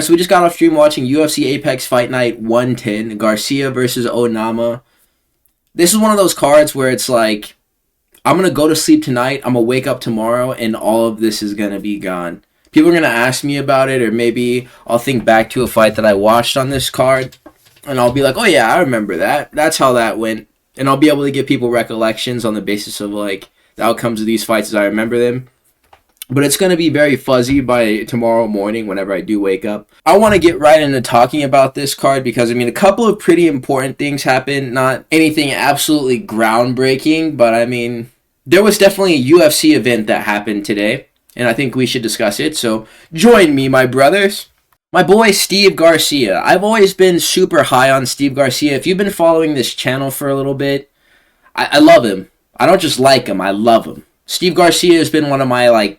Alright, so we just got off stream watching UFC Apex Fight Night 110, Garcia versus Onama. This is one of those cards where it's like, I'm going to go to sleep tonight, I'm going to wake up tomorrow, and all of this is going to be gone. People are going to ask me about it, or maybe I'll think back to a fight that I watched on this card, and I'll be like, oh yeah, I remember that. That's how that went. And I'll be able to give people recollections on the basis of like the outcomes of these fights as I remember them. But it's going to be very fuzzy by tomorrow morning whenever I do wake up. I want to get right into talking about this card because, I mean, a couple of pretty important things happened. Not anything absolutely groundbreaking, but, I mean, there was definitely a UFC event that happened today, and I think we should discuss it. So join me, my brothers. My boy, Steve Garcia. I've always been super high on Steve Garcia. If you've been following this channel for a little bit, I love him. I don't just like him, I love him. Steve Garcia has been one of my, like,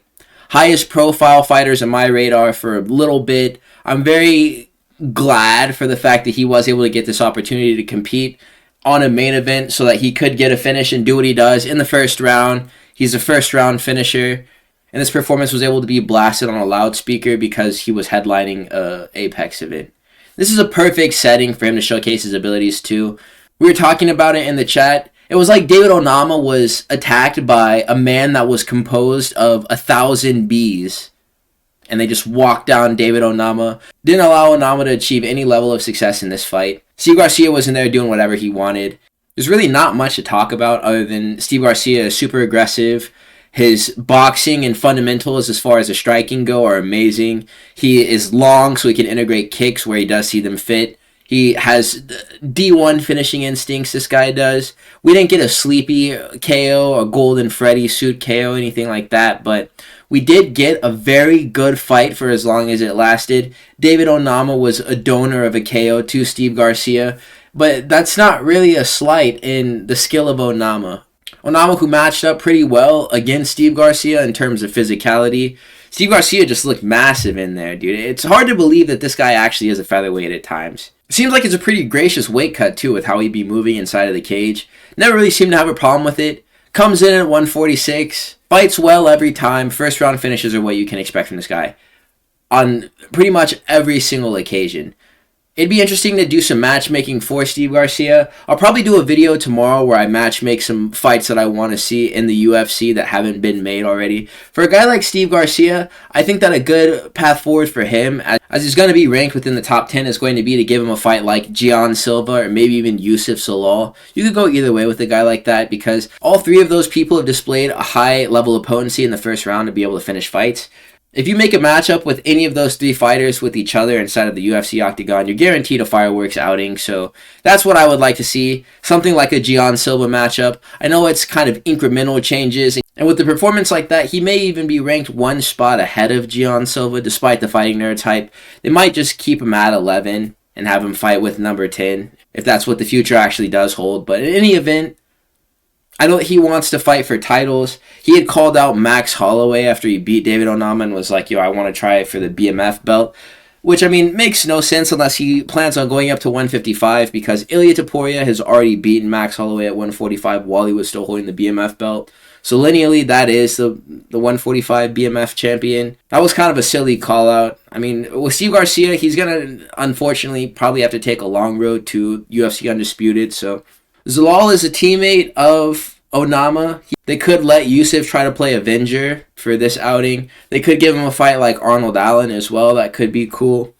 highest profile fighters on my radar for a little bit. I'm very glad for the fact that he was able to get this opportunity to compete on a main event so that he could get a finish and do what he does in the first round. He's a first round finisher, and this performance was able to be blasted on a loudspeaker because he was headlining a Apex event. This is a perfect setting for him to showcase his abilities too. We were talking about it in the chat. It was like David Onama was attacked by a man that was composed of 1,000 bees. And they just walked down David Onama. Didn't allow Onama to achieve any level of success in this fight. Steve Garcia was in there doing whatever he wanted. There's really not much to talk about other than Steve Garcia is super aggressive. His boxing and fundamentals as far as the striking go are amazing. He is long so he can integrate kicks where he does see them fit. He has D1 finishing instincts, this guy does. We didn't get a sleepy KO, a Golden Freddy suit KO, anything like that, but we did get a very good fight for as long as it lasted. David Onama was a donor of a KO to Steve Garcia, but that's not really a slight in the skill of Onama. Onama, who matched up pretty well against Steve Garcia in terms of physicality. Steve Garcia just looked massive in there, dude. It's hard to believe that this guy actually is a featherweight at times. Seems like it's a pretty gracious weight cut, too, with how he'd be moving inside of the cage. Never really seemed to have a problem with it. Comes in at 146. Fights well every time. First round finishes are what you can expect from this guy. On pretty much every single occasion. It'd be interesting to do some matchmaking for Steve Garcia. I'll probably do a video tomorrow where I matchmake some fights that I want to see in the UFC that haven't been made already. For a guy like Steve Garcia, I think that a good path forward for him, as he's going to be ranked within the top 10, is going to be to give him a fight like Gian Silva or maybe even Yusuf Salal. You could go either way with a guy like that because all three of those people have displayed a high level of potency in the first round to be able to finish fights. If you make a matchup with any of those three fighters with each other inside of the UFC octagon, you're guaranteed a fireworks outing. So that's what I would like to see. Something like a Gian Silva matchup. I know it's kind of incremental changes. And with a performance like that, he may even be ranked one spot ahead of Gian Silva, despite the fighting nerd type. They might just keep him at 11 and have him fight with number 10, if that's what the future actually does hold. But in any event, I know he wants to fight for titles. He had called out Max Holloway after he beat David Onama and was like, yo, I want to try for the BMF belt. Which, I mean, makes no sense unless he plans on going up to 155 because Ilia Topuria has already beaten Max Holloway at 145 while he was still holding the BMF belt. So lineally, that is the 145 BMF champion. That was kind of a silly call out. I mean, with Steve Garcia, he's going to, unfortunately, probably have to take a long road to UFC Undisputed. So Zalal is a teammate of Onama. They could let Yusuf try to play Avenger for this outing. They could give him a fight like Arnold Allen as well. That could be cool.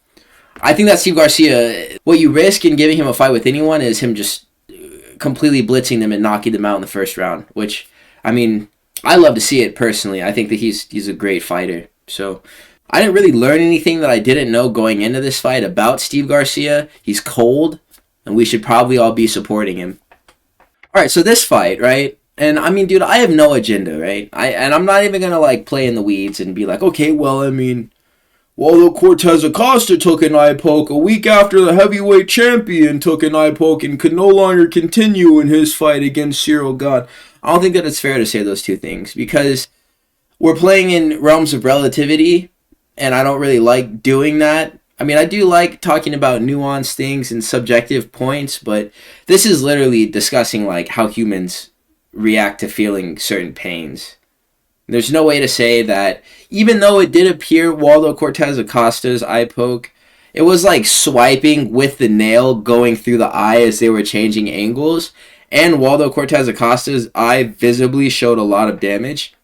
I think that Steve Garcia, what you risk in giving him a fight with anyone is him just completely blitzing them and knocking them out in the first round, which, I mean, I love to see it personally. I think that he's a great fighter. So I didn't really learn anything that I didn't know going into this fight about Steve Garcia. He's cold, and we should probably all be supporting him. Alright, so this fight, right? And I mean, dude, I have no agenda, right? I'm not even gonna like play in the weeds and be like, okay, well, I mean, Waldo Cortes Acosta took an eye poke a week after the heavyweight champion took an eye poke and could no longer continue in his fight against Cyril God. I don't think that it's fair to say those two things because we're playing in realms of relativity, and I don't really like doing that. I mean, I do like talking about nuanced things and subjective points, but this is literally discussing like how humans react to feeling certain pains. There's no way to say that, even though it did appear Waldo Cortes Acosta's eye poke it was like swiping with the nail going through the eye as they were changing angles. And Waldo Cortes Acosta's eye visibly showed a lot of damage.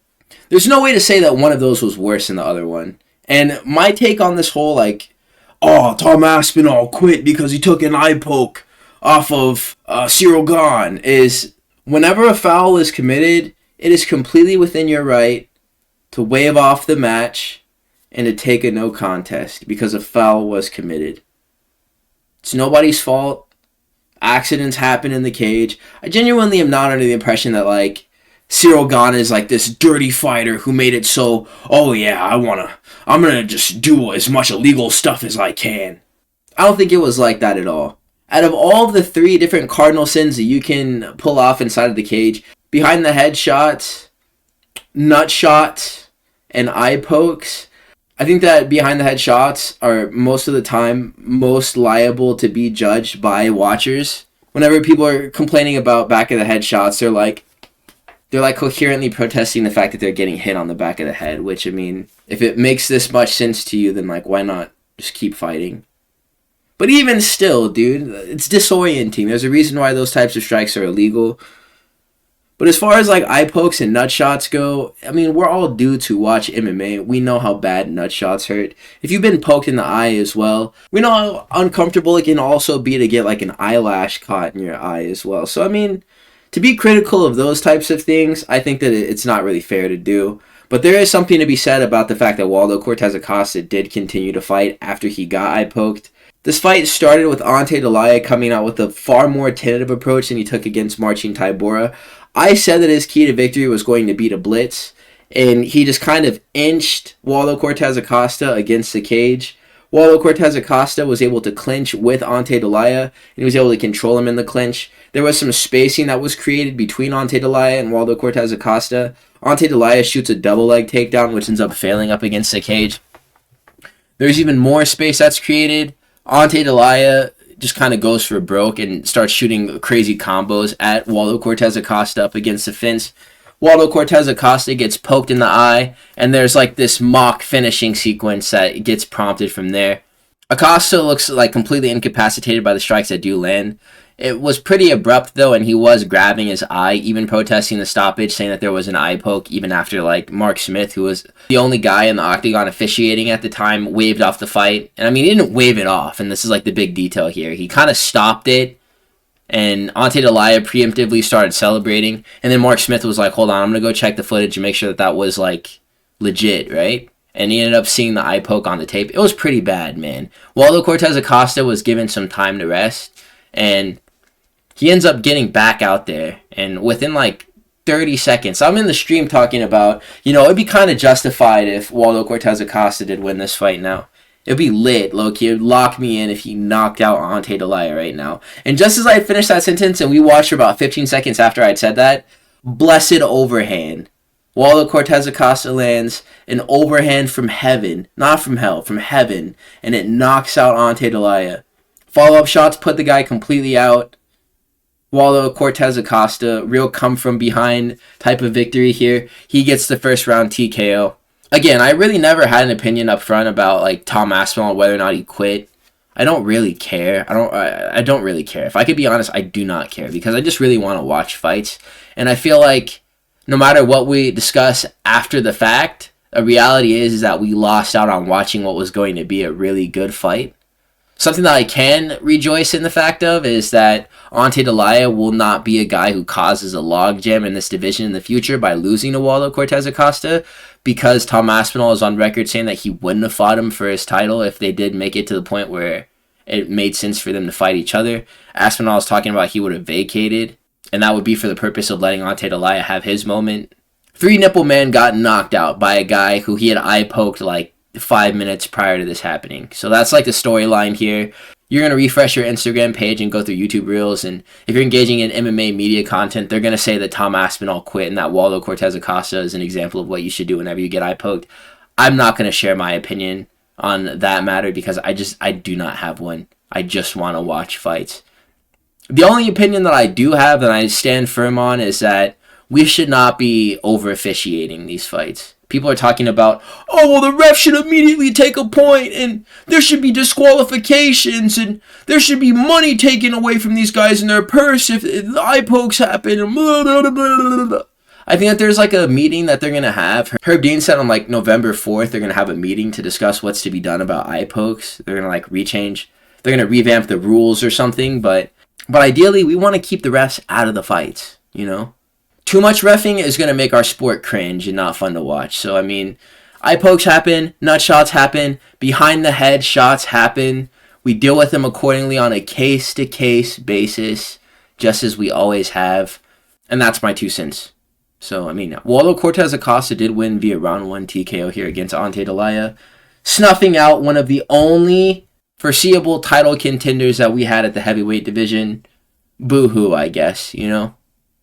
There's no way to say that one of those was worse than the other one. And my take on this whole, like, oh, Tom Aspinall quit because he took an eye poke off of Cyril Gahn, is whenever a foul is committed, it is completely within your right to waive off the match and to take a no contest because a foul was committed. It's nobody's fault. Accidents happen in the cage. I genuinely am not under the impression that, like, Cyril Gahn is like this dirty fighter who made it so, oh yeah, I'm gonna just do as much illegal stuff as I can. I don't think it was like that at all. Out of all of the 3 different cardinal sins that you can pull off inside of the cage, behind the head shots, nut shots, and eye pokes, I think that behind the head shots are most of the time most liable to be judged by watchers. Whenever people are complaining about back of the head shots, they're like coherently protesting the fact that they're getting hit on the back of the head, which, I mean, if it makes this much sense to you, then, like, why not just keep fighting? But even still, dude, it's disorienting. There's a reason why those types of strikes are illegal. But as far as, like, eye pokes and nut shots go, I mean, we're all dudes who watch MMA. We know how bad nut shots hurt. If you've been poked in the eye as well, we know how uncomfortable it can also be to get, like, an eyelash caught in your eye as well. So, I mean, to be critical of those types of things, I think that it's not really fair to do. But there is something to be said about the fact that Waldo Cortes Acosta did continue to fight after he got eye poked. This fight started with Ante Delija coming out with a far more tentative approach than he took against Marcin Tybura. I said that his key to victory was going to be to blitz, and he just kind of inched Waldo Cortes Acosta against the cage. Waldo Cortes Acosta was able to clinch with Ante Delija, and he was able to control him in the clinch. There was some spacing that was created between Ante Delija and Waldo Cortes Acosta. Ante Delija shoots a double leg takedown, which ends up failing up against the cage. There's even more space that's created. Ante Delija just kind of goes for broke and starts shooting crazy combos at Waldo Cortes Acosta up against the fence. Waldo Cortes Acosta gets poked in the eye, and there's like this mock finishing sequence that gets prompted from there. Acosta looks like completely incapacitated by the strikes that do land. It was pretty abrupt though, and he was grabbing his eye, even protesting the stoppage, saying that there was an eye poke, even after like Mark Smith, who was the only guy in the octagon officiating at the time, waved off the fight. And I mean, he didn't wave it off, and this is like the big detail here. He kind of stopped it, and Ante Delija preemptively started celebrating, and then Mark Smith was like, hold on, I'm going to go check the footage and make sure that that was like legit, right? And he ended up seeing the eye poke on the tape. It was pretty bad, man. Waldo Cortes Acosta was given some time to rest, and he ends up getting back out there, and within like 30 seconds, I'm in the stream talking about, you know, it'd be kind of justified if Waldo Cortes Acosta did win this fight now. It'd be lit, low-key. It'd lock me in if he knocked out Ante Delija right now. And just as I finished that sentence, and we watched for about 15 seconds after I'd said that, blessed overhand. Waldo Cortes Acosta lands an overhand from heaven, not from hell, from heaven, and it knocks out Ante Delija. Follow-up shots put the guy completely out. Waldo Cortes Acosta, real come-from-behind type of victory here. He gets the first round TKO. Again, I really never had an opinion up front about like Tom Aspinall, whether or not he quit. I don't really care. I don't really care. If I could be honest, I do not care, because I just really want to watch fights. And I feel like no matter what we discuss after the fact, a reality is that we lost out on watching what was going to be a really good fight. Something that I can rejoice in the fact of is that Ante Delija will not be a guy who causes a logjam in this division in the future by losing to Waldo Cortes Acosta, because Tom Aspinall is on record saying that he wouldn't have fought him for his title if they did make it to the point where it made sense for them to fight each other. Aspinall is talking about he would have vacated, and that would be for the purpose of letting Ante Delija have his moment. Three Nipple Man got knocked out by a guy who he had eye poked like 5 minutes prior to this happening. So that's like the storyline here. You're going to refresh your Instagram page and go through YouTube Reels, and if you're engaging in MMA media content, they're going to say that Tom Aspinall quit and that Waldo Cortes Acosta is an example of what you should do whenever you get eye poked. I'm not going to share my opinion on that matter because I do not have one. I just want to watch fights. The only opinion that I do have that I stand firm on is that we should not be over officiating these fights. People are talking about, oh, well, the ref should immediately take a point, and there should be disqualifications, and there should be money taken away from these guys in their purse if the eye pokes happen. I think that there's like a meeting that they're going to have. Herb Dean said on like November 4th, they're going to have a meeting to discuss what's to be done about eye pokes. They're going to like they're going to revamp the rules or something, but ideally, we want to keep the refs out of the fights, you know? Too much reffing is going to make our sport cringe and not fun to watch. So, I mean, eye pokes happen, nut shots happen, behind the head shots happen. We deal with them accordingly on a case-to-case basis, just as we always have. And that's my 2 cents. So, I mean, Waldo Cortes Acosta did win via round 1 TKO here against Ante Delija, snuffing out one of the only foreseeable title contenders that we had at the heavyweight division. Boo-hoo, I guess, you know?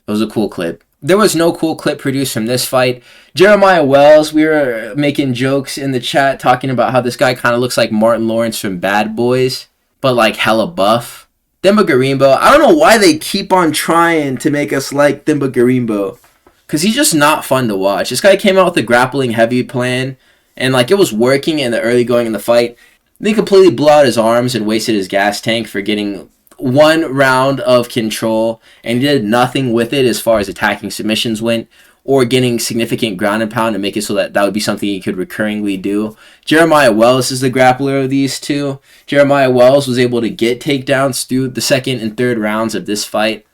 It was a cool clip. There was no cool clip produced from this fight. Jeremiah Wells, we were making jokes in the chat talking about how this guy kind of looks like Martin Lawrence from Bad Boys, but like hella buff. Themba Gorimbo, I don't know why they keep on trying to make us like Themba Gorimbo, because he's just not fun to watch. This guy came out with a grappling heavy plan, and like it was working in the early going in the fight. Then he completely blew out his arms and wasted his gas tank for getting 1 round of control, and he did nothing with it as far as attacking submissions went or getting significant ground and pound to make it so that would be something he could recurringly do. Jeremiah Wells is the grappler of these two. Jeremiah Wells was able to get takedowns through the 2nd and 3rd rounds of this fight.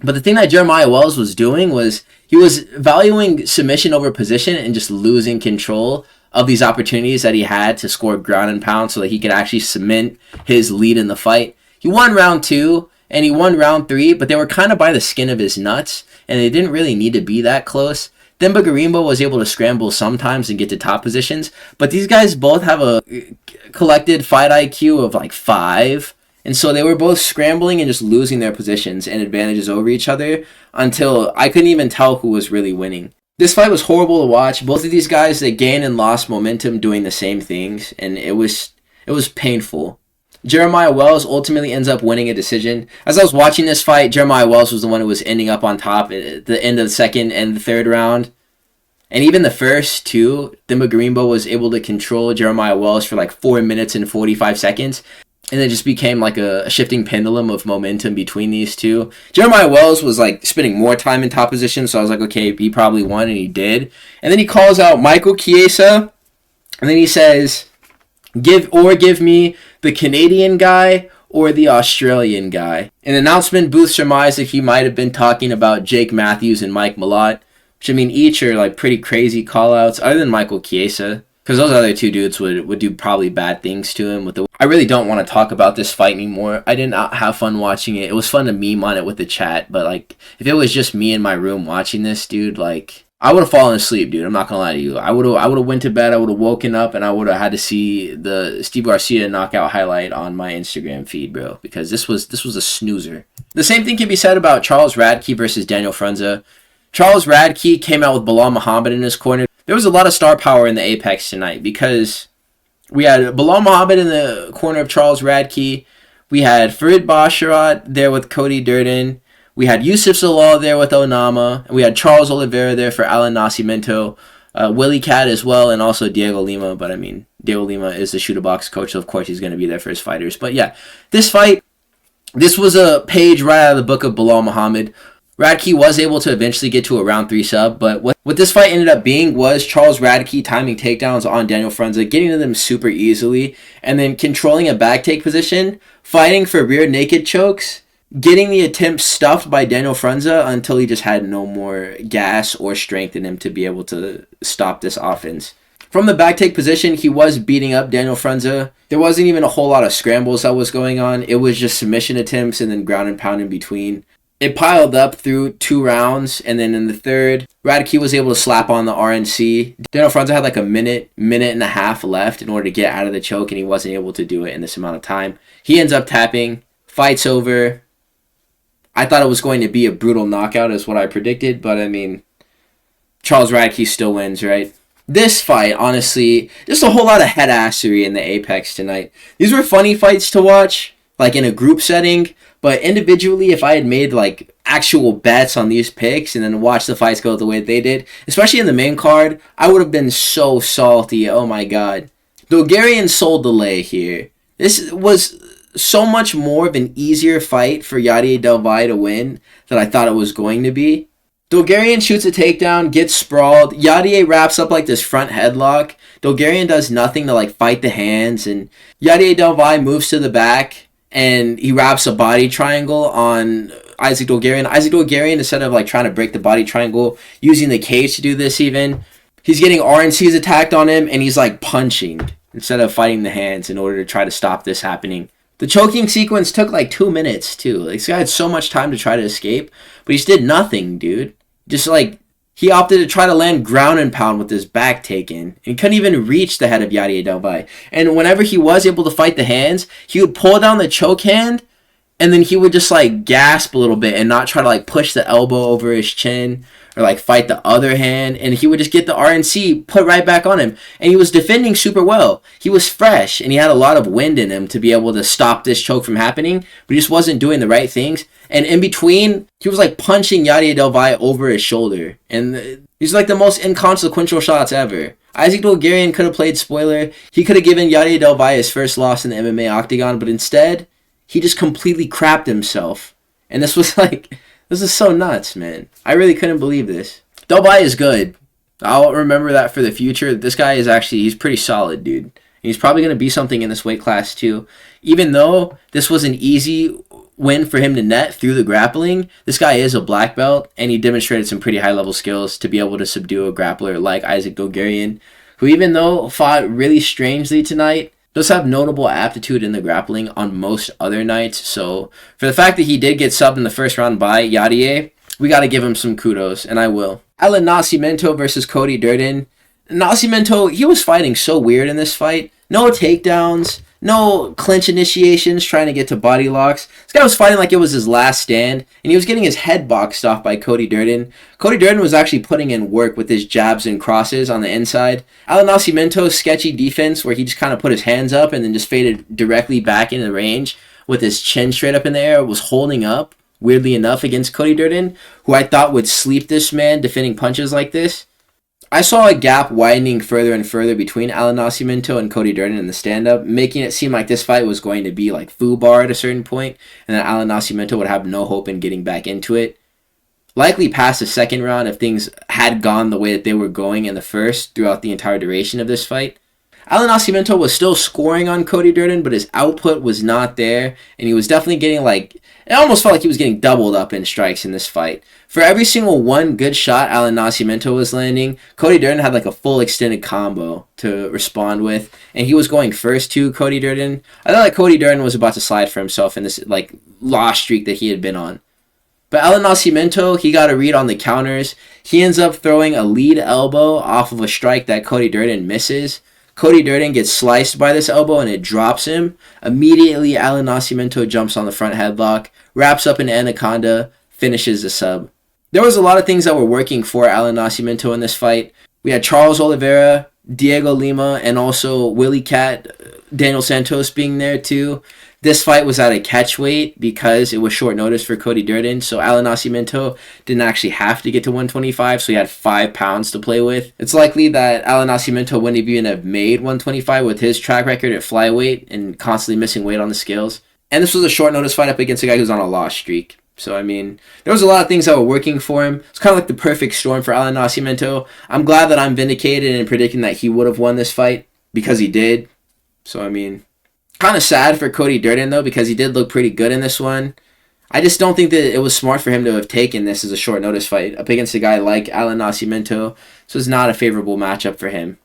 But the thing that Jeremiah Wells was doing was he was valuing submission over position and just losing control of these opportunities that he had to score ground and pound so that he could actually cement his lead in the fight. He won round 2, and he won round 3, but they were kind of by the skin of his nuts, and they didn't really need to be that close. Themba Gorimbo was able to scramble sometimes and get to top positions, but these guys both have a collected fight IQ of like 5, and so they were both scrambling and just losing their positions and advantages over each other until I couldn't even tell who was really winning. This fight was horrible to watch. Both of these guys, they gained and lost momentum doing the same things, and it was painful. Jeremiah Wells ultimately ends up winning a decision. As I was watching this fight, Jeremiah Wells was the one who was ending up on top at the end of the 2nd and the 3rd round. And even the first 2, Themba Gorimbo was able to control Jeremiah Wells for like 4 minutes and 45 seconds. And it just became like a shifting pendulum of momentum between these two. Jeremiah Wells was like spending more time in top position, so I was like, okay, he probably won, and he did. And then he calls out Michael Chiesa, and then he says, give me the Canadian guy or the Australian guy. An announcement booth surmised that he might have been talking about Jake Matthews and Mike Malott, which I mean each are like pretty crazy call-outs, other than Michael Chiesa, because those other 2 dudes would do probably bad things to him. I really don't want to talk about this fight anymore. I did not have fun watching it. It was fun to meme on it with the chat, but like if it was just me in my room watching this, dude, like I would have fallen asleep, dude. I'm not gonna lie to you. I would have went to bed. I would have woken up, and I would have had to see the Steve Garcia knockout highlight on my Instagram feed, bro. Because this was a snoozer. The same thing can be said about Charles Radtke versus Daniel Frunza. Charles Radtke came out with Bilal Muhammad in his corner. There was a lot of star power in the Apex tonight because we had Bilal Muhammad in the corner of Charles Radtke. We had Farid Basharat there with Cody Durden. We had Yusuf Zalal there with Onama, and we had Charles Oliveira there for Allan Nascimento, Willie Cat as well, and also Diego Lima. But I mean, Diego Lima is the shooter box coach, so of course he's going to be there for his fighters. But yeah, this fight, this was a page right out of the book of Bilal Muhammad. Radtke was able to eventually get to a round 3 sub, but what this fight ended up being was Charles Radtke timing takedowns on Daniel Frunza, getting to them super easily, and then controlling a back take position, fighting for rear naked chokes, getting the attempt stuffed by Daniel Frunza until he just had no more gas or strength in him to be able to stop this offense. From the back take position, he was beating up Daniel Frunza. There wasn't even a whole lot of scrambles that was going on. It was just submission attempts and then ground and pound in between. It piled up through 2 rounds, and then in the 3rd, Radtke was able to slap on the RNC. Daniel Frunza had like a minute and a half left in order to get out of the choke, and he wasn't able to do it in this amount of time. He ends up tapping. Fight's over. I thought it was going to be a brutal knockout is what I predicted, but I mean, Charles Radtke still wins, right? This fight, honestly, just a whole lot of head-assery in the Apex tonight. These were funny fights to watch. like in a group setting. But individually, if I had made like actual bets on these picks and then watched the fights go the way they did, especially in the main card, I would have been so salty. Oh my god. Dulgarian sold the lay here. This was so much more of an easier fight for Yadier Del Valle to win than I thought it was going to be. Dulgarian shoots a takedown, gets sprawled. Yadier wraps up like this front headlock. Dulgarian does nothing to like fight the hands, and Yadier Del Valle moves to the back and he wraps a body triangle on Isaac Dulgarian. Isaac Dulgarian, instead of like trying to break the body triangle, using the cage to do this even, he's getting RNCs attacked on him and he's like punching instead of fighting the hands in order to try to stop this happening. The choking sequence took like 2 minutes too. Like, this guy had so much time to try to escape, but he just did nothing, dude. Just like, he opted to try to land ground and pound with his back taken. And he couldn't even reach the head of Yadier Del Valle. And whenever he was able to fight the hands, he would pull down the choke hand, and then he would just like gasp a little bit and not try to like push the elbow over his chin or like fight the other hand, and he would just get the RNC put right back on him. And he was defending super well. He was fresh and he had a lot of wind in him to be able to stop this choke from happening, but he just wasn't doing the right things. And in between, he was like punching Yadier Del Valle over his shoulder, and these are like the most inconsequential shots ever. Isaac Dulgarian could have played spoiler. He could have given Yadier Del Valle his first loss in the MMA octagon, but instead, he just completely crapped himself. And this was like, this is so nuts, man. I really couldn't believe this. Del Valle is good. I'll remember that for the future. This guy is actually, he's pretty solid, dude. He's probably going to be something in this weight class too. Even though this was an easy win for him to net through the grappling, this guy is a black belt, and he demonstrated some pretty high-level skills to be able to subdue a grappler like Isaac Dulgarian, who even though fought really strangely tonight, does have notable aptitude in the grappling on most other nights. So for the fact that he did get subbed in the first round by Yadier, we got to give him some kudos, and I will. Allan Nascimento versus Cody Durden. Nascimento, he was fighting so weird in this fight. No takedowns, no clinch initiations trying to get to body locks. This guy was fighting like it was his last stand, and he was getting his head boxed off by Cody Durden. Cody Durden was actually putting in work with his jabs and crosses on the inside. Allan Nascimento's sketchy defense, where he just kind of put his hands up and then just faded directly back into the range with his chin straight up in the air, was holding up, weirdly enough, against Cody Durden, who I thought would sleep this man defending punches like this. I saw a gap widening further and further between Allan Nascimento and Cody Durden in the stand-up, making it seem like this fight was going to be like foobar at a certain point, and that Allan Nascimento would have no hope in getting back into it. Likely past the second round if things had gone the way that they were going in the first throughout the entire duration of this fight. Allan Nascimento was still scoring on Cody Durden, but his output was not there, and he was definitely getting like, it almost felt like he was getting doubled up in strikes in this fight. For every single one good shot Allan Nascimento was landing, Cody Durden had like a full extended combo to respond with, and he was going first to Cody Durden. I thought like Cody Durden was about to slide for himself in this like loss streak that he had been on. But Allan Nascimento, he got a read on the counters. He ends up throwing a lead elbow off of a strike that Cody Durden misses. Cody Durden gets sliced by this elbow and it drops him. Immediately, Allan Nascimento jumps on the front headlock, wraps up an anaconda, finishes the sub. There was a lot of things that were working for Allan Nascimento in this fight. We had Charles Oliveira, Diego Lima, and also Willie Cat, Daniel Santos being there too. This fight was at a catch weight because it was short notice for Cody Durden, so Allan Nascimento didn't actually have to get to 125, so he had 5 pounds to play with. It's likely that Allan Nascimento wouldn't even have made 125 with his track record at flyweight and constantly missing weight on the scales. And this was a short notice fight up against a guy who's on a loss streak. So, I mean, there was a lot of things that were working for him. It's kind of like the perfect storm for Allan Nascimento. I'm glad that I'm vindicated in predicting that he would have won this fight because he did. So, I mean, kind of sad for Cody Durden, though, because he did look pretty good in this one. I just don't think that it was smart for him to have taken this as a short notice fight up against a guy like Allan Nascimento. So it's not a favorable matchup for him.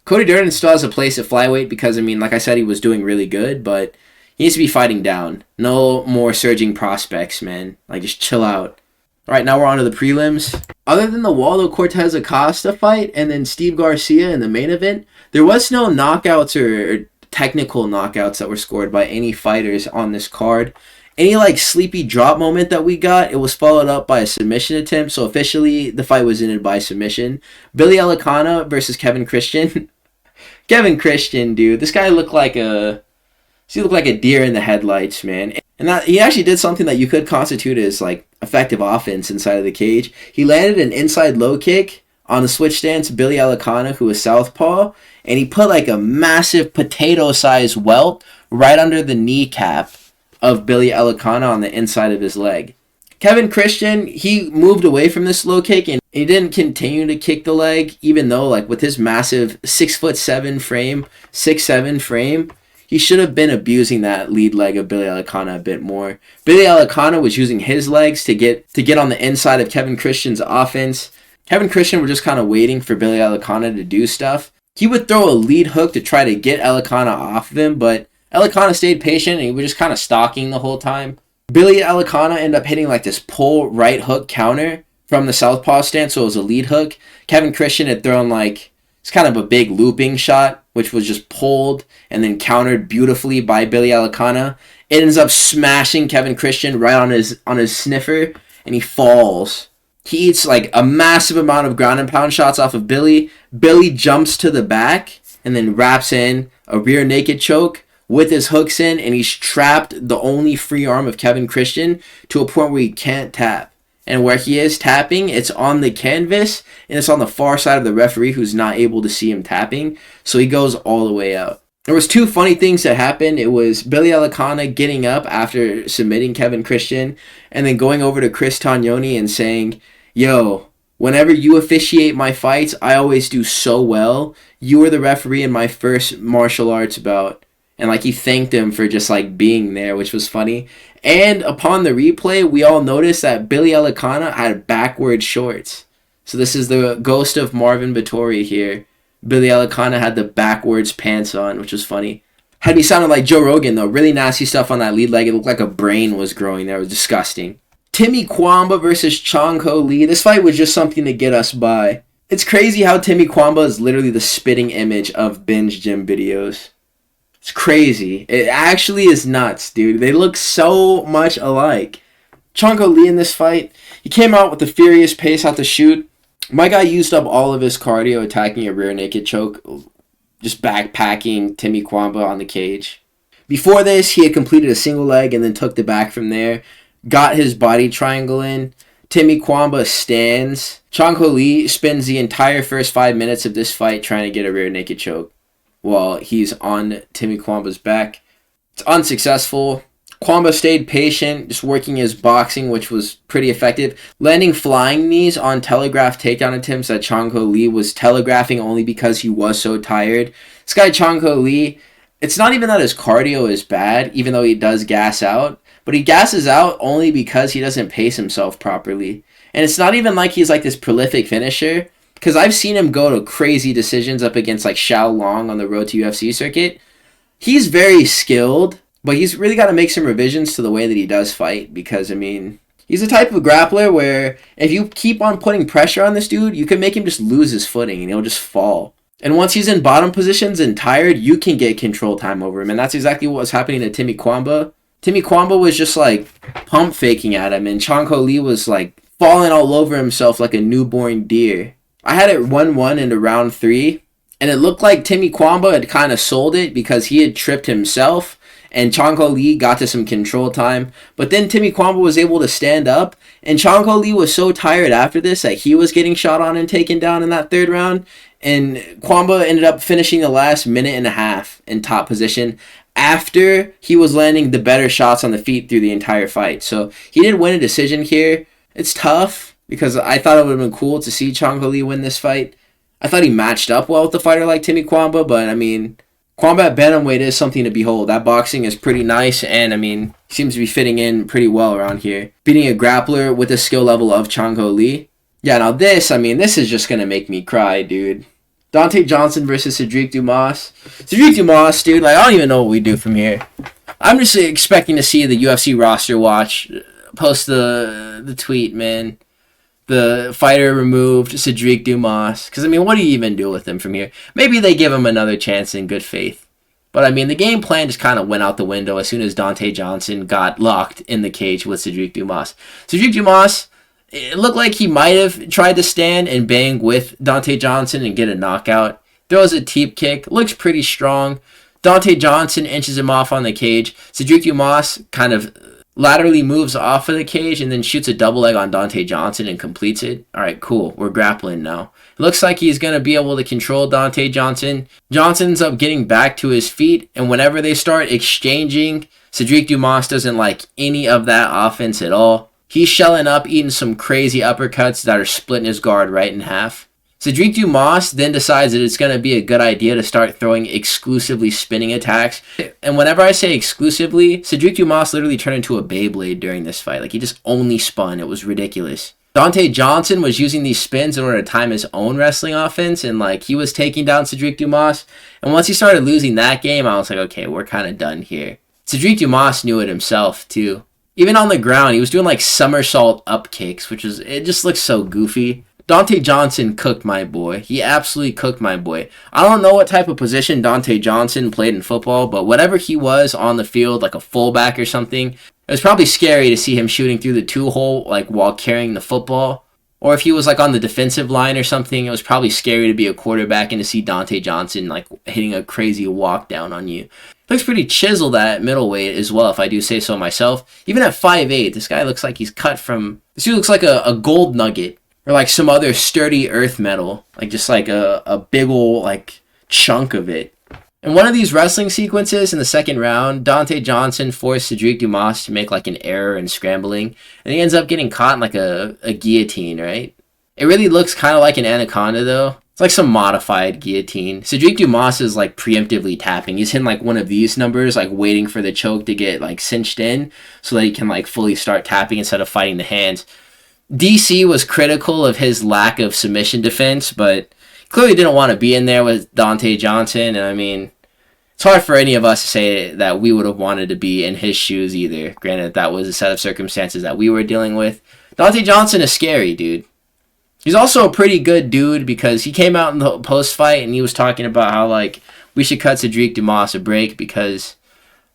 Cody Durden still has a place at flyweight because, I mean, like I said, he was doing really good, but he needs to be fighting down. No more surging prospects, man. Like, just chill out. All right, now we're on to the prelims. Other than the Waldo Cortes Acosta fight and then Steve Garcia in the main event, there was no knockouts or technical knockouts that were scored by any fighters on this card. Any like sleepy drop moment that we got, it was followed up by a submission attempt. So officially, the fight was ended by submission. Billy Elekana versus Kevin Christian. Kevin Christian, dude, this guy looked like a So he looked like a deer in the headlights, man. And that he actually did something that you could constitute as like effective offense inside of the cage. He landed an inside low kick on the switch stance, Billy Elekana, who was southpaw, and he put like a massive potato-sized welt right under the kneecap of Billy Elekana on the inside of his leg. Kevin Christian, he moved away from this low kick and he didn't continue to kick the leg, even though like with his massive 6'7" frame, 6'7" frame, he should have been abusing that lead leg of Billy Elekana a bit more. Billy Elekana was using his legs to get on the inside of Kevin Christian's offense. Kevin Christian was just kind of waiting for Billy Elekana to do stuff. He would throw a lead hook to try to get Elekana off of him, but Elekana stayed patient and he was just kind of stalking the whole time. Billy Elekana ended up hitting like this pull right hook counter from the southpaw stance, so it was a lead hook. Kevin Christian had thrown like, it's kind of a big looping shot, which was just pulled and then countered beautifully by Billy Elekana. It ends up smashing Kevin Christian right on his sniffer, and he falls. He eats like a massive amount of ground and pound shots off of Billy. Billy jumps to the back and then wraps in a rear naked choke with his hooks in, and he's trapped the only free arm of Kevin Christian to a point where he can't tap. And where he is tapping, it's on the canvas, and it's on the far side of the referee who's not able to see him tapping, so he goes all the way out. There was two funny things that happened. It was Billy Elekana getting up after submitting Kevin Christian, and then going over to Chris Tognoni and saying, "Yo, whenever you officiate my fights, I always do so well. You were the referee in my first martial arts bout." And like he thanked him for just like being there, which was funny. And upon the replay, we all noticed that Billy Elekana had backward shorts. So this is the ghost of Marvin Vettori here. Billy Elekana had the backwards pants on, which was funny. Had me sounding like Joe Rogan though. Really nasty stuff on that lead leg. It looked like a brain was growing there. It was disgusting. Timmy Cuamba versus Changho Lee. This fight was just something to get us by. It's crazy how Timmy Cuamba is literally the spitting image of binge gym videos. It's crazy. It actually is nuts, dude. They look so much alike. Changho Lee in this fight, he came out with a furious pace out the chute. My guy used up all of his cardio attacking a rear naked choke, just backpacking Timmy Cuamba on the cage. Before this, he had completed a single leg and then took the back from there, got his body triangle in. Timmy Cuamba stands. Changho Lee spends the entire first 5 minutes of this fight trying to get a rear naked choke while he's on Timmy Kwamba's back. It's unsuccessful. Cuamba stayed patient, just working his boxing, which was pretty effective. Landing flying knees on telegraph takedown attempts that Changho Lee was telegraphing only because he was so tired. This guy Changho Lee, it's not even that his cardio is bad, even though he does gas out, but he gasses out only because he doesn't pace himself properly. And it's not even like he's like this prolific finisher, because I've seen him go to crazy decisions up against like Xiao Long on the road to UFC circuit. He's very skilled, but he's really got to make some revisions to the way that he does fight, because, I mean, he's the type of grappler where if you keep on putting pressure on this dude, you can make him just lose his footing and he'll just fall. And once he's in bottom positions and tired, you can get control time over him, and that's exactly what was happening to Timmy Cuamba. Timmy Cuamba was just like pump faking at him, and Changho Lee was like falling all over himself like a newborn deer. I had it 1-1 into round 3, and it looked like Timmy Cuamba had kind of sold it because he had tripped himself, and Changho Lee got to some control time. But then Timmy Cuamba was able to stand up, and Changho Lee was so tired after this that he was getting shot on and taken down in that third round, and Cuamba ended up finishing the last minute and a half in top position after he was landing the better shots on the feet through the entire fight. So he did win a decision here. It's tough, because I thought it would have been cool to see Changho Lee win this fight. I thought he matched up well with a fighter like Timmy Cuamba, but I mean, Cuamba at bantamweight is something to behold. That boxing is pretty nice, and I mean, seems to be fitting in pretty well around here. Beating a grappler with the skill level of Changho Lee. Yeah, now this, I mean, this is just going to make me cry, dude. Donte Johnson versus Sedriques Dumas. Sedriques Dumas, dude, like, I don't even know what we do from here. I'm just expecting to see the UFC roster watch post the tweet, man. The fighter removed, Sedriques Dumas. Because, I mean, what do you even do with him from here? Maybe they give him another chance in good faith. But, I mean, the game plan just kind of went out the window as soon as Donte Johnson got locked in the cage with Sedriques Dumas. Sedriques Dumas, it looked like he might have tried to stand and bang with Donte Johnson and get a knockout. Throws a teep kick. Looks pretty strong. Dante Johnson inches him off on the cage. Sedriques Dumas kind of laterally moves off of the cage and then shoots a double leg on Dante Johnson and completes it. Alright, cool. We're grappling now. It looks like he's going to be able to control Dante Johnson. Johnson ends up getting back to his feet, and whenever they start exchanging, Sedriques Dumas doesn't like any of that offense at all. He's shelling up, eating some crazy uppercuts that are splitting his guard right in half. Sedriques Dumas then decides that it's going to be a good idea to start throwing exclusively spinning attacks. And whenever I say exclusively, Sedriques Dumas literally turned into a Beyblade during this fight. Like, he just only spun. It was ridiculous. Dante Johnson was using these spins in order to time his own wrestling offense, and like he was taking down Sedriques Dumas. And once he started losing that game, I was like, okay, we're kind of done here. Sedriques Dumas knew it himself too. Even on the ground, he was doing like somersault up kicks, it just looks so goofy. Dante Johnson cooked my boy. He absolutely cooked my boy. I don't know what type of position Dante Johnson played in football, but whatever he was on the field, like a fullback or something, it was probably scary to see him shooting through the 2-hole like while carrying the football. Or if he was like on the defensive line or something, it was probably scary to be a quarterback and to see Dante Johnson like hitting a crazy walk down on you. Looks pretty chiseled at middleweight as well, if I do say so myself. Even at 5'8", this guy looks like he's cut from... This dude looks like a gold nugget. Or like some other sturdy earth metal. Like just like a big ol' like chunk of it. In one of these wrestling sequences in the second round, Dante Johnson forced Sedriques Dumas to make like an error in scrambling, and he ends up getting caught in like a guillotine, right? It really looks kind of like an anaconda though. It's like some modified guillotine. Sedriques Dumas is like preemptively tapping. He's hitting like one of these numbers, like waiting for the choke to get like cinched in so that he can like fully start tapping instead of fighting the hands. DC was critical of his lack of submission defense, but clearly didn't want to be in there with Dante Johnson, and I mean, it's hard for any of us to say that we would have wanted to be in his shoes either. Granted, that was a set of circumstances that we were dealing with. Dante Johnson is scary, dude. He's also a pretty good dude because he came out in the post-fight and he was talking about how, like, we should cut Sedriques Dumas a break because,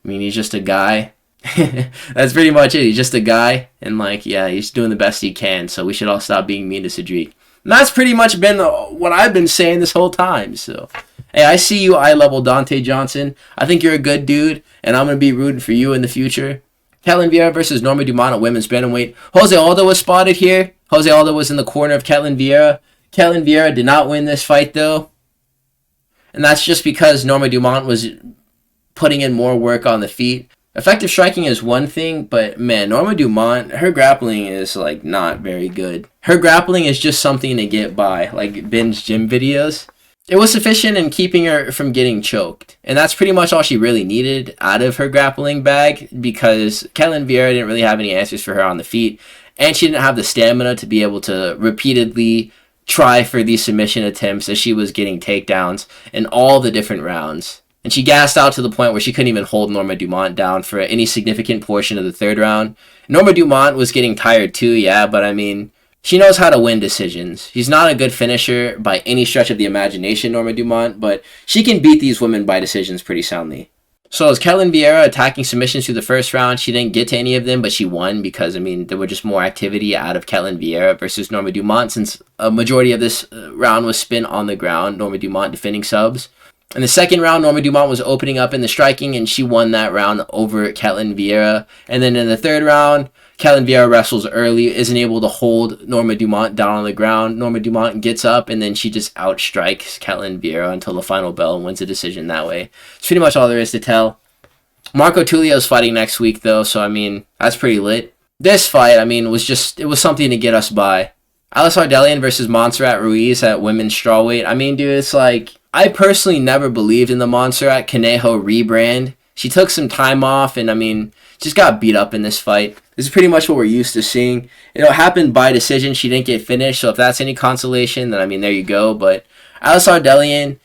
I mean, he's just a guy. That's pretty much it. He's just a guy, and, like, yeah, he's doing the best he can, so we should all stop being mean to Sedriques. And that's pretty much been what I've been saying this whole time, so... Hey, I see you eye-level Dante Johnson. I think you're a good dude, and I'm going to be rooting for you in the future. Ketlen Viera versus Norma Dumont at women's bantamweight. Jose Aldo was spotted here. Jose Aldo was in the corner of Ketlen Viera. Ketlen Viera did not win this fight, though. And that's just because Norma Dumont was putting in more work on the feet. Effective striking is one thing, but man, Norma Dumont, her grappling is like not very good. Her grappling is just something to get by, like binge gym videos. It was sufficient in keeping her from getting choked. And that's pretty much all she really needed out of her grappling bag because Ketlen Viera didn't really have any answers for her on the feet. And she didn't have the stamina to be able to repeatedly try for these submission attempts as she was getting takedowns in all the different rounds. And she gassed out to the point where she couldn't even hold Norma Dumont down for any significant portion of the third round. Norma Dumont was getting tired too, yeah, but I mean... She knows how to win decisions. She's not a good finisher by any stretch of the imagination, Norma Dumont, but she can beat these women by decisions pretty soundly. So as Ketlen Viera attacking submissions through the first round, she didn't get to any of them, but she won because, I mean, there were just more activity out of Ketlen Viera versus Norma Dumont since a majority of this round was spent on the ground, Norma Dumont defending subs. In the second round, Norma Dumont was opening up in the striking, and she won that round over Ketlen Viera. And then in the third round, Ketlen Viera wrestles early, isn't able to hold Norma Dumont down on the ground. Norma Dumont gets up, and then she just outstrikes Ketlen Viera until the final bell and wins the decision that way. It's pretty much all there is to tell. Marco Tulio's fighting next week, though, so, I mean, that's pretty lit. This fight, I mean, was something to get us by. Ardelean versus Monserrat Ruiz at women's strawweight. I mean, dude, it's like... I personally never believed in the Monserrat Conejo rebrand. She took some time off, and, I mean... just got beat up in this fight. This is pretty much what we're used to seeing. It happened by decision. She didn't get finished, so if that's any consolation, then, I mean, there you go. But Ardelean,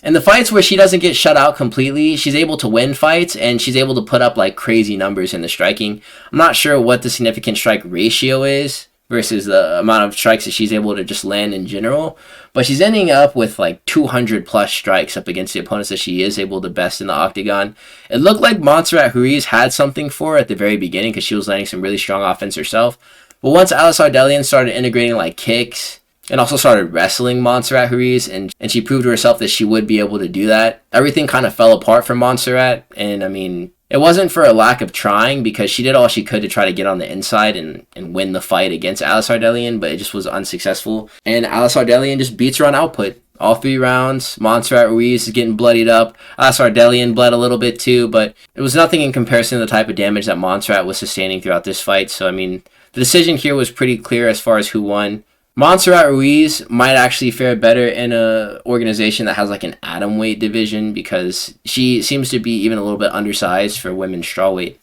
in the fights where she doesn't get shut out completely, she's able to win fights, and she's able to put up, like, crazy numbers in the striking. I'm not sure what the significant strike ratio is versus the amount of strikes that she's able to just land in general. But she's ending up with like 200 plus strikes up against the opponents that she is able to best in the octagon. It looked like Monserrat Ruiz had something for her at the very beginning because she was landing some really strong offense herself. But once Ardelean started integrating like kicks, and also started wrestling Monserrat Ruiz, and she proved to herself that she would be able to do that. Everything kind of fell apart for Monserrat, and I mean, it wasn't for a lack of trying, because she did all she could to try to get on the inside and win the fight against Alice Ardelean, but it just was unsuccessful, and Alice Ardelean just beats her on output. All 3 rounds, Monserrat Ruiz is getting bloodied up. Alice Ardelean bled a little bit too, but it was nothing in comparison to the type of damage that Monserrat was sustaining throughout this fight, so I mean, the decision here was pretty clear as far as who won. Monserrat Ruiz might actually fare better in a organization that has like an atomweight division, because she seems to be even a little bit undersized for women's strawweight.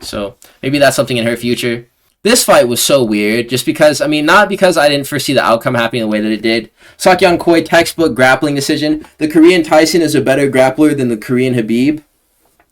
So maybe that's something in her future. This fight was so weird, just because, I mean, not because I didn't foresee the outcome happening the way that it did. Sakyan Koi, textbook grappling decision. The Korean Tyson is a better grappler than the Korean Khabib.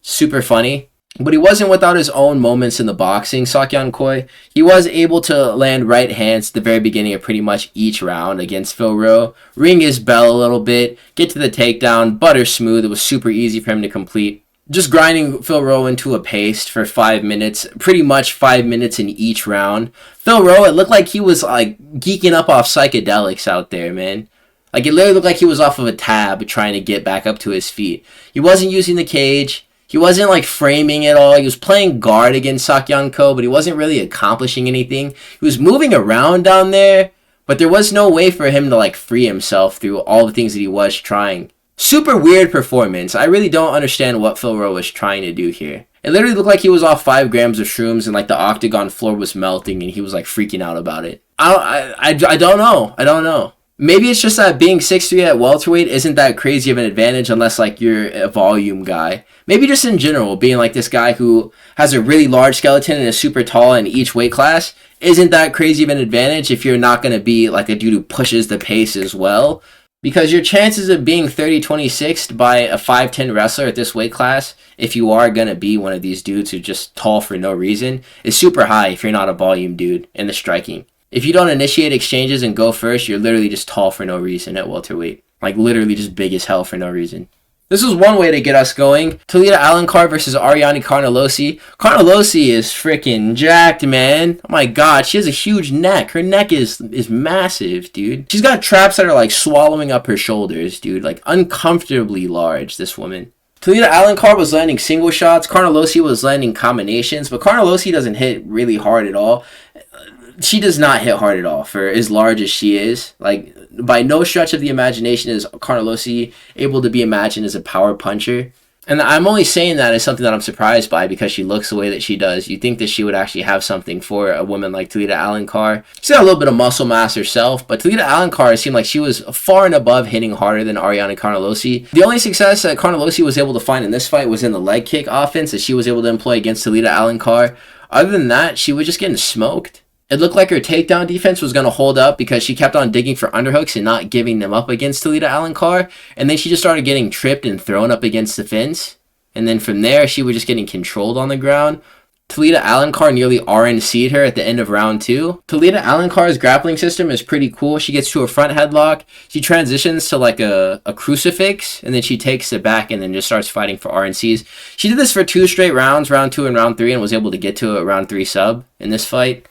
Super funny. But he wasn't without his own moments in the boxing, Sakyan Koi. He was able to land right hands at the very beginning of pretty much each round against Phil Rowe. Ring his bell a little bit, get to the takedown, butter smooth. It was super easy for him to complete. Just grinding Phil Rowe into a paste for 5 minutes, pretty much 5 minutes in each round. Phil Rowe, it looked like he was like geeking up off psychedelics out there, man. Like it literally looked like he was off of a tab trying to get back up to his feet. He wasn't using the cage. He wasn't like framing it all. He was playing guard against Sakyan Ko, but he wasn't really accomplishing anything. He was moving around down there, but there was no way for him to like free himself through all the things that he was trying. Super weird performance. I really don't understand what Phil Rowe was trying to do here. It literally looked like he was off 5 grams of shrooms and like the octagon floor was melting and he was like freaking out about it. I don't know. Maybe it's just that being 6'3" at welterweight isn't that crazy of an advantage unless like you're a volume guy. Maybe just in general, being like this guy who has a really large skeleton and is super tall in each weight class isn't that crazy of an advantage if you're not going to be like a dude who pushes the pace as well. Because your chances of being 30-26 by a 5'10" wrestler at this weight class, if you are going to be one of these dudes who's just tall for no reason, is super high if you're not a volume dude in the striking. If you don't initiate exchanges and go first, you're literally just tall for no reason at welterweight. Like literally just big as hell for no reason. This was one way to get us going. Talita Alencar versus Ariane Carnelossi. Carnelossi is freaking jacked, man. Oh my god, she has a huge neck. Her neck is massive, dude. She's got traps that are like swallowing up her shoulders, dude. Like uncomfortably large, this woman. Talita Alencar was landing single shots. Carnelossi was landing combinations, but Carnelossi doesn't hit really hard at all. She does not hit hard at all for as large as she is. Like, by no stretch of the imagination is Carnelossi able to be imagined as a power puncher. And I'm only saying that as something that I'm surprised by because she looks the way that she does. You'd think that she would actually have something for a woman like Talita Alencar. She's got a little bit of muscle mass herself, but Talita Alencar seemed like she was far and above hitting harder than Ariane Carnelossi. The only success that Carnelossi was able to find in this fight was in the leg kick offense that she was able to employ against Talita Alencar. Other than that, she was just getting smoked. It looked like her takedown defense was going to hold up because she kept on digging for underhooks and not giving them up against Talita Alencar. And then she just started getting tripped and thrown up against the fence. And then from there, she was just getting controlled on the ground. Talita Alencar nearly RNC'd her at the end of round 2. Talita Alencar's grappling system is pretty cool. She gets to a front headlock. She transitions to like a crucifix. And then she takes it back and then just starts fighting for RNCs. She did this for 2 straight rounds, round 2 and round 3, and was able to get to a round 3 sub in this fight.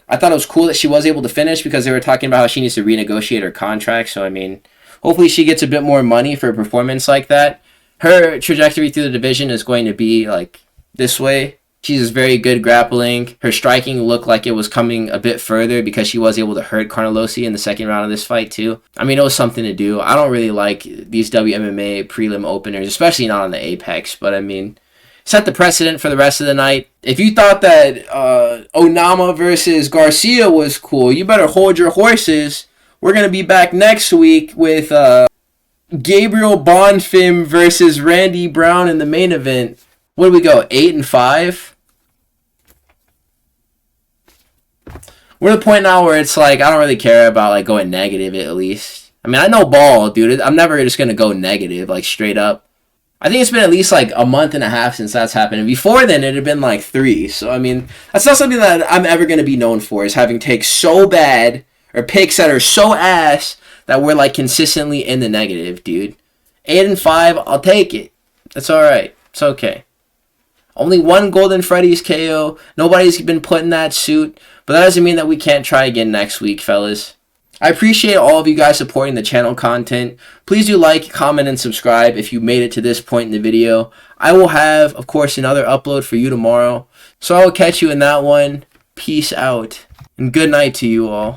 I thought it was cool that she was able to finish because they were talking about how she needs to renegotiate her contract. So, I mean, hopefully she gets a bit more money for a performance like that. Her trajectory through the division is going to be like this way. She's very good grappling. Her striking looked like it was coming a bit further because she was able to hurt Carnelossi in the second round of this fight too. I mean, it was something to do. I don't really like these WMMA prelim openers, especially not on the Apex, but I mean, set the precedent for the rest of the night. If you thought that Onama versus Garcia was cool, you better hold your horses. We're going to be back next week with Gabriel Bonfim versus Randy Brown in the main event. What do we go, 8-5? We're at the point now where it's like, I don't really care about like going negative at least. I mean, I know ball, dude. I'm never just going to go negative, like straight up. I think it's been at least like a month and a half since that's happened. And before then, it had been like 3. So, I mean, that's not something that I'm ever going to be known for, is having takes so bad or picks that are so ass that we're like consistently in the negative, dude. 8-5, I'll take it. That's all right. It's okay. Only 1 Golden Freddy's KO. Nobody's been put in that suit. But that doesn't mean that we can't try again next week, fellas. I appreciate all of you guys supporting the channel content. Please do like, comment, and subscribe if you made it to this point in the video. I will have, of course, another upload for you tomorrow. So I will catch you in that one. Peace out. And good night to you all.